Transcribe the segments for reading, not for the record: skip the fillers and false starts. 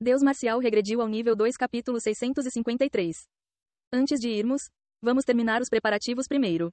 Deus Marcial regrediu ao nível 2 capítulo 653. Antes de irmos, vamos terminar os preparativos primeiro.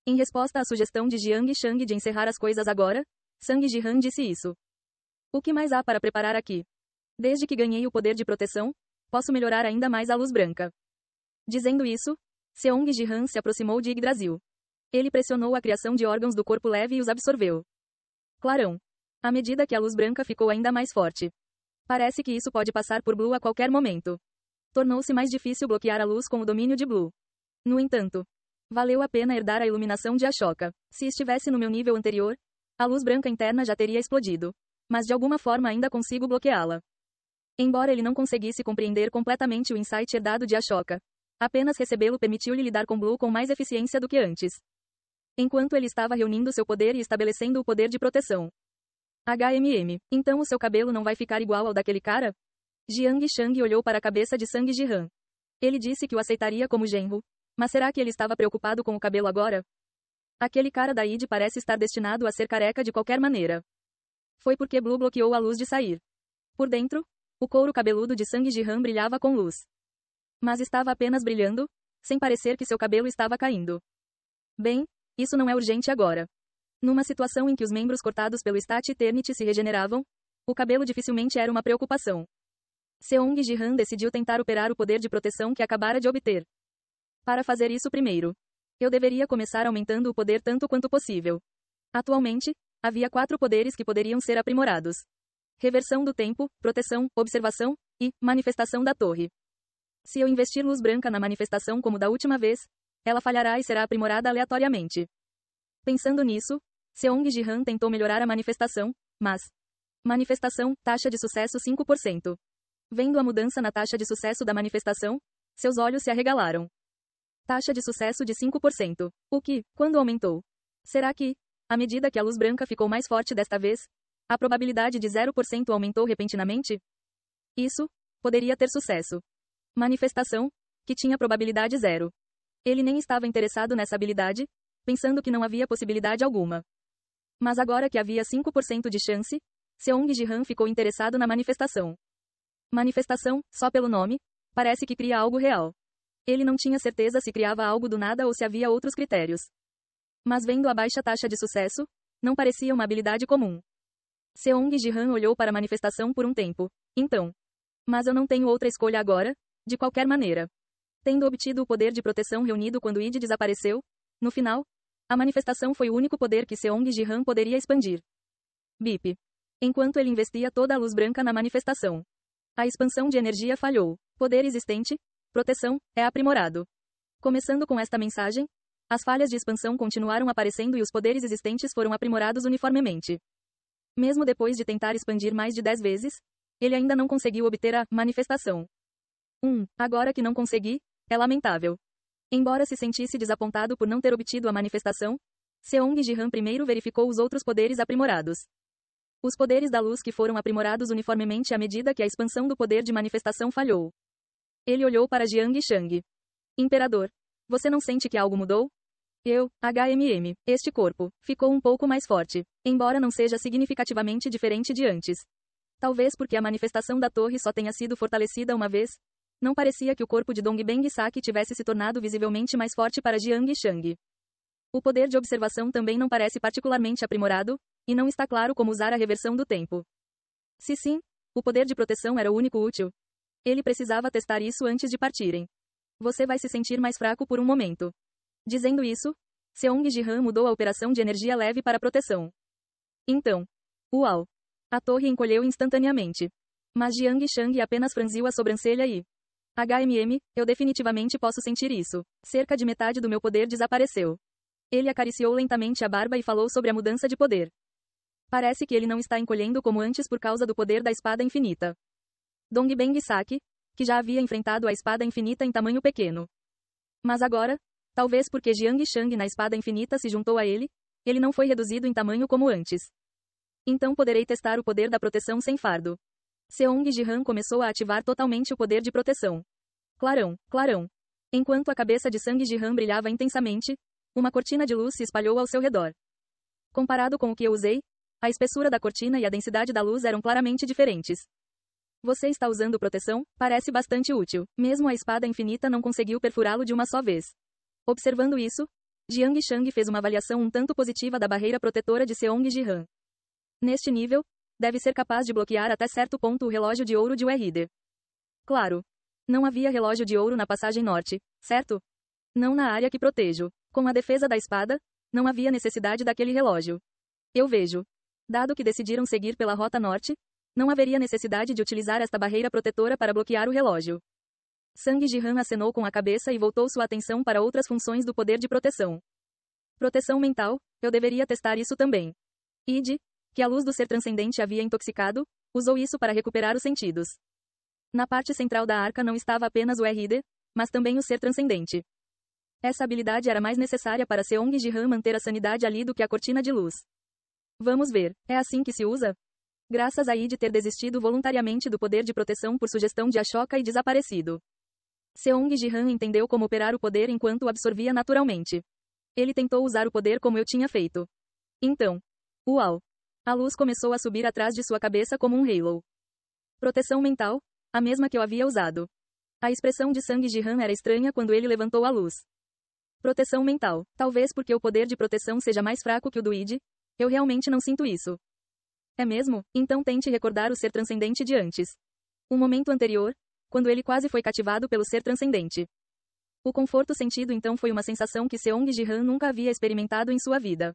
Em resposta à sugestão de Jiang Shang de encerrar as coisas agora, Sang Jihan disse isso. O que mais há para preparar aqui? Desde que ganhei o poder de proteção, posso melhorar ainda mais a luz branca. Dizendo isso, Seong Jihan se aproximou de Yggdrasil. Ele pressionou a criação de órgãos do corpo leve e os absorveu. Clarão. À medida que a luz branca ficou ainda mais forte. Parece que isso pode passar por Blue a qualquer momento. Tornou-se mais difícil bloquear a luz com o domínio de Blue. No entanto, valeu a pena herdar a iluminação de Ashoka. Se estivesse no meu nível anterior, a luz branca interna já teria explodido. Mas de alguma forma ainda consigo bloqueá-la. Embora ele não conseguisse compreender completamente o insight herdado de Ashoka, apenas recebê-lo permitiu-lhe lidar com Blue com mais eficiência do que antes. Enquanto ele estava reunindo seu poder e estabelecendo o poder de proteção. Então o seu cabelo não vai ficar igual ao daquele cara? Jiang Shang olhou para a cabeça de Sang Jihan. Ele disse que o aceitaria como genro. Mas será que ele estava preocupado com o cabelo agora? Aquele cara da ID parece estar destinado a ser careca de qualquer maneira. Foi porque Blue bloqueou a luz de sair. Por dentro, o couro cabeludo de Sang Jihan brilhava com luz. Mas estava apenas brilhando, sem parecer que seu cabelo estava caindo. Bem, isso não é urgente agora. Numa situação em que os membros cortados pelo Stat Eternity se regeneravam, o cabelo dificilmente era uma preocupação. Seong Jihan decidiu tentar operar o poder de proteção que acabara de obter. Para fazer isso primeiro, eu deveria começar aumentando o poder tanto quanto possível. Atualmente, havia 4 poderes que poderiam ser aprimorados. Reversão do tempo, proteção, observação, e manifestação da torre. Se eu investir luz branca na manifestação como da última vez, ela falhará e será aprimorada aleatoriamente. Pensando nisso, Seong Jihan tentou melhorar a manifestação, mas... Manifestação, taxa de sucesso 5%. Vendo a mudança na taxa de sucesso da manifestação, seus olhos se arregalaram. Taxa de sucesso de 5%. O que, quando aumentou? Será que, à medida que a luz branca ficou mais forte desta vez, a probabilidade de 0% aumentou repentinamente? Isso, poderia ter sucesso. Manifestação, que tinha probabilidade 0. Ele nem estava interessado nessa habilidade, pensando que não havia possibilidade alguma. Mas agora que havia 5% de chance, Seong Jihan ficou interessado na manifestação. Manifestação, só pelo nome, parece que cria algo real. Ele não tinha certeza se criava algo do nada ou se havia outros critérios. Mas vendo a baixa taxa de sucesso, não parecia uma habilidade comum. Seong Jihan olhou para a manifestação por um tempo. Então. Mas eu não tenho outra escolha agora, de qualquer maneira. Tendo obtido o poder de proteção reunido quando Id desapareceu, no final, a manifestação foi o único poder que Seong Jihan poderia expandir. Bip. Enquanto ele investia toda a luz branca na manifestação. A expansão de energia falhou. Poder existente, proteção, é aprimorado. Começando com esta mensagem, as falhas de expansão continuaram aparecendo e os poderes existentes foram aprimorados uniformemente. Mesmo depois de tentar expandir mais de 10 vezes, ele ainda não conseguiu obter a manifestação. Agora que não consegui, é lamentável. Embora se sentisse desapontado por não ter obtido a manifestação, Seong Jihan primeiro verificou os outros poderes aprimorados. Os poderes da luz que foram aprimorados uniformemente à medida que a expansão do poder de manifestação falhou. Ele olhou para Jiang Shang. Imperador, você não sente que algo mudou? Este corpo ficou um pouco mais forte, embora não seja significativamente diferente de antes. Talvez porque a manifestação da torre só tenha sido fortalecida uma vez. Não parecia que o corpo de Dongbeng Saki tivesse se tornado visivelmente mais forte para Jiang Shang. O poder de observação também não parece particularmente aprimorado, e não está claro como usar a reversão do tempo. Se sim, o poder de proteção era o único útil. Ele precisava testar isso antes de partirem. Você vai se sentir mais fraco por um momento. Dizendo isso, Seong Jihan mudou a operação de energia leve para proteção. Então. Uau! A torre encolheu instantaneamente. Mas Jiang Shang apenas franziu a sobrancelha e... eu definitivamente posso sentir isso. Cerca de metade do meu poder desapareceu. Ele acariciou lentamente a barba e falou sobre a mudança de poder. Parece que ele não está encolhendo como antes por causa do poder da espada infinita. Dongbeng Saki, que já havia enfrentado a espada infinita em tamanho pequeno. Mas agora, talvez porque Jiang Shang na espada infinita se juntou a ele não foi reduzido em tamanho como antes. Então poderei testar o poder da proteção sem fardo. Seong Jihan começou a ativar totalmente o poder de proteção. Clarão, clarão. Enquanto a cabeça de Sang Jihan brilhava intensamente, uma cortina de luz se espalhou ao seu redor. Comparado com o que eu usei, a espessura da cortina e a densidade da luz eram claramente diferentes. Você está usando proteção? Parece bastante útil. Mesmo a espada infinita não conseguiu perfurá-lo de uma só vez. Observando isso, Jiang Shang fez uma avaliação um tanto positiva da barreira protetora de Seong Ji-han. Neste nível, deve ser capaz de bloquear até certo ponto o relógio de ouro de Werride. Claro. Não havia relógio de ouro na passagem norte, certo? Não na área que protejo. Com a defesa da espada, não havia necessidade daquele relógio. Eu vejo. Dado que decidiram seguir pela rota norte, não haveria necessidade de utilizar esta barreira protetora para bloquear o relógio. Sang Ji-han acenou com a cabeça e voltou sua atenção para outras funções do poder de proteção. Proteção mental, eu deveria testar isso também. Id, que a luz do ser transcendente havia intoxicado, usou isso para recuperar os sentidos. Na parte central da arca não estava apenas o Werride, mas também o ser transcendente. Essa habilidade era mais necessária para Seong Ji-han manter a sanidade ali do que a cortina de luz. Vamos ver, é assim que se usa? Graças a Id ter desistido voluntariamente do poder de proteção por sugestão de Ashoka e desaparecido. Seong Ji-han entendeu como operar o poder enquanto o absorvia naturalmente. Ele tentou usar o poder como eu tinha feito. Então. Uau! A luz começou a subir atrás de sua cabeça como um halo. Proteção mental, a mesma que eu havia usado. A expressão de Sang Ji-han era estranha quando ele levantou a luz. Proteção mental, talvez porque o poder de proteção seja mais fraco que o do Id, eu realmente não sinto isso. É mesmo? Então tente recordar o ser transcendente de antes. O momento anterior, quando ele quase foi cativado pelo ser transcendente. O conforto sentido então foi uma sensação que Seong Ji-han nunca havia experimentado em sua vida.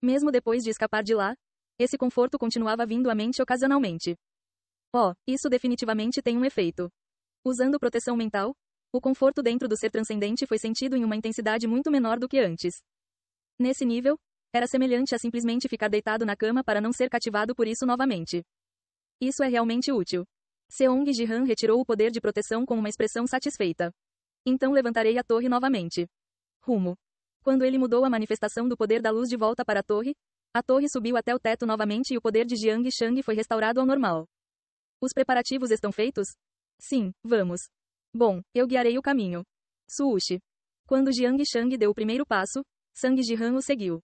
Mesmo depois de escapar de lá, esse conforto continuava vindo à mente ocasionalmente. Oh, isso definitivamente tem um efeito. Usando proteção mental, o conforto dentro do ser transcendente foi sentido em uma intensidade muito menor do que antes. Nesse nível, era semelhante a simplesmente ficar deitado na cama para não ser cativado por isso novamente. Isso é realmente útil. Seong Ji-han retirou o poder de proteção com uma expressão satisfeita. Então levantarei a torre novamente. Rumo. Quando ele mudou a manifestação do poder da luz de volta para a torre subiu até o teto novamente e o poder de Jiang Shang foi restaurado ao normal. Os preparativos estão feitos? Sim, vamos. Bom, eu guiarei o caminho. Suushi. Quando Jiang Shang deu o primeiro passo, Sang Ji-han o seguiu.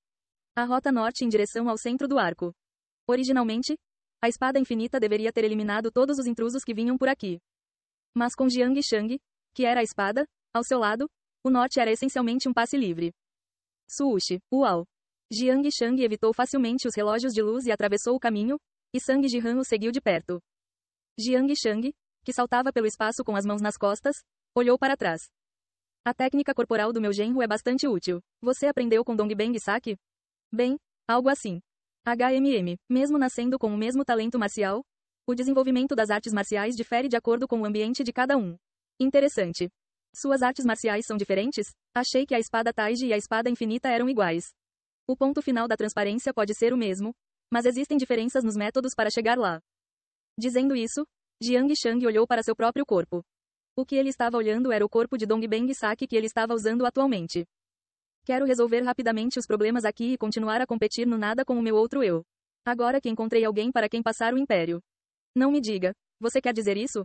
A rota norte em direção ao centro do arco. Originalmente, a espada infinita deveria ter eliminado todos os intrusos que vinham por aqui. Mas com Jiang Shang, que era a espada, ao seu lado, o norte era essencialmente um passe livre. Suushi, uau! Jiang Shang evitou facilmente os relógios de luz e atravessou o caminho, e Sang Ji-han o seguiu de perto. Jiang Shang, que saltava pelo espaço com as mãos nas costas, olhou para trás. A técnica corporal do meu genro é bastante útil. Você aprendeu com Dongbang Saki? Bem, algo assim. Mesmo nascendo com o mesmo talento marcial, o desenvolvimento das artes marciais difere de acordo com o ambiente de cada um. Interessante. Suas artes marciais são diferentes? Achei que a espada Taiji e a espada infinita eram iguais. O ponto final da transparência pode ser o mesmo, mas existem diferenças nos métodos para chegar lá. Dizendo isso, Jiang Shang olhou para seu próprio corpo. O que ele estava olhando era o corpo de Dongbang Saki que ele estava usando atualmente. Quero resolver rapidamente os problemas aqui e continuar a competir no nada com o meu outro eu. Agora que encontrei alguém para quem passar o império. Não me diga, você quer dizer isso?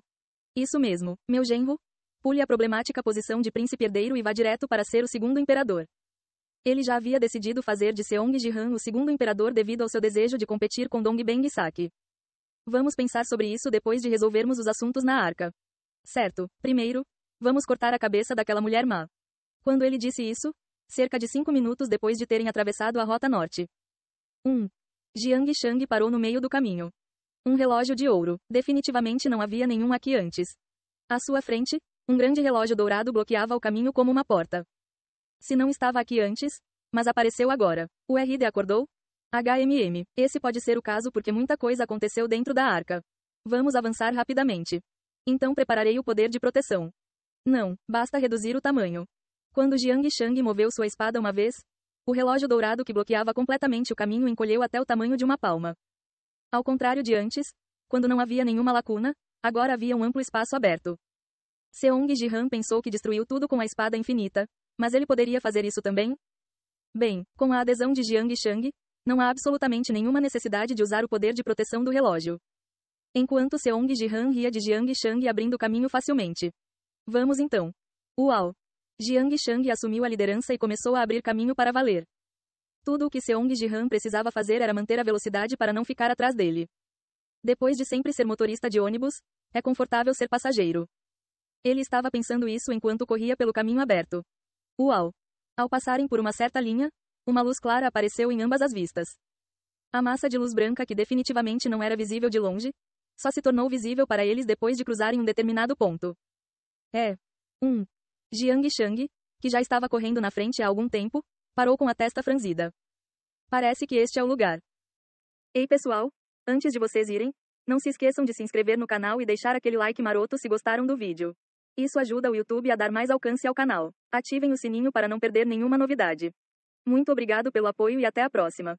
Isso mesmo, meu genro. Pule a problemática posição de príncipe herdeiro e vá direto para ser o segundo imperador. Ele já havia decidido fazer de Seong Ji-han o segundo imperador devido ao seu desejo de competir com Dongbang Saki. Vamos pensar sobre isso depois de resolvermos os assuntos na arca. Certo, primeiro, vamos cortar a cabeça daquela mulher má. Quando ele disse isso, cerca de 5 minutos depois de terem atravessado a rota norte. Jiang Shang parou no meio do caminho. Um relógio de ouro. Definitivamente não havia nenhum aqui antes. À sua frente, um grande relógio dourado bloqueava o caminho como uma porta. Se não estava aqui antes, mas apareceu agora. O RD acordou? Esse pode ser o caso porque muita coisa aconteceu dentro da arca. Vamos avançar rapidamente. Então prepararei o poder de proteção. Não, basta reduzir o tamanho. Quando Jiang Shang moveu sua espada uma vez, o relógio dourado que bloqueava completamente o caminho encolheu até o tamanho de uma palma. Ao contrário de antes, quando não havia nenhuma lacuna, agora havia um amplo espaço aberto. Seong Ji-han pensou que destruiu tudo com a espada infinita, mas ele poderia fazer isso também? Bem, com a adesão de Jiang Shang, não há absolutamente nenhuma necessidade de usar o poder de proteção do relógio. Enquanto Seong Ji-han ria de Jiang Shang abrindo caminho facilmente. Vamos então. Uau! Jiang Shang assumiu a liderança e começou a abrir caminho para valer. Tudo o que Seong Ji-han precisava fazer era manter a velocidade para não ficar atrás dele. Depois de sempre ser motorista de ônibus, É confortável ser passageiro. Ele estava pensando isso enquanto corria pelo caminho aberto. Uau! Ao passarem por uma certa linha, uma luz clara apareceu em ambas as vistas. A massa de luz branca que definitivamente não era visível de longe, só se tornou visível para eles depois de cruzarem um determinado ponto. Jiang Shang, que já estava correndo na frente há algum tempo, parou com a testa franzida. Parece que este é o lugar. Ei pessoal, antes de vocês irem, não se esqueçam de se inscrever no canal e deixar aquele like maroto se gostaram do vídeo. Isso ajuda o YouTube a dar mais alcance ao canal. Ativem o sininho para não perder nenhuma novidade. Muito obrigado pelo apoio e até a próxima.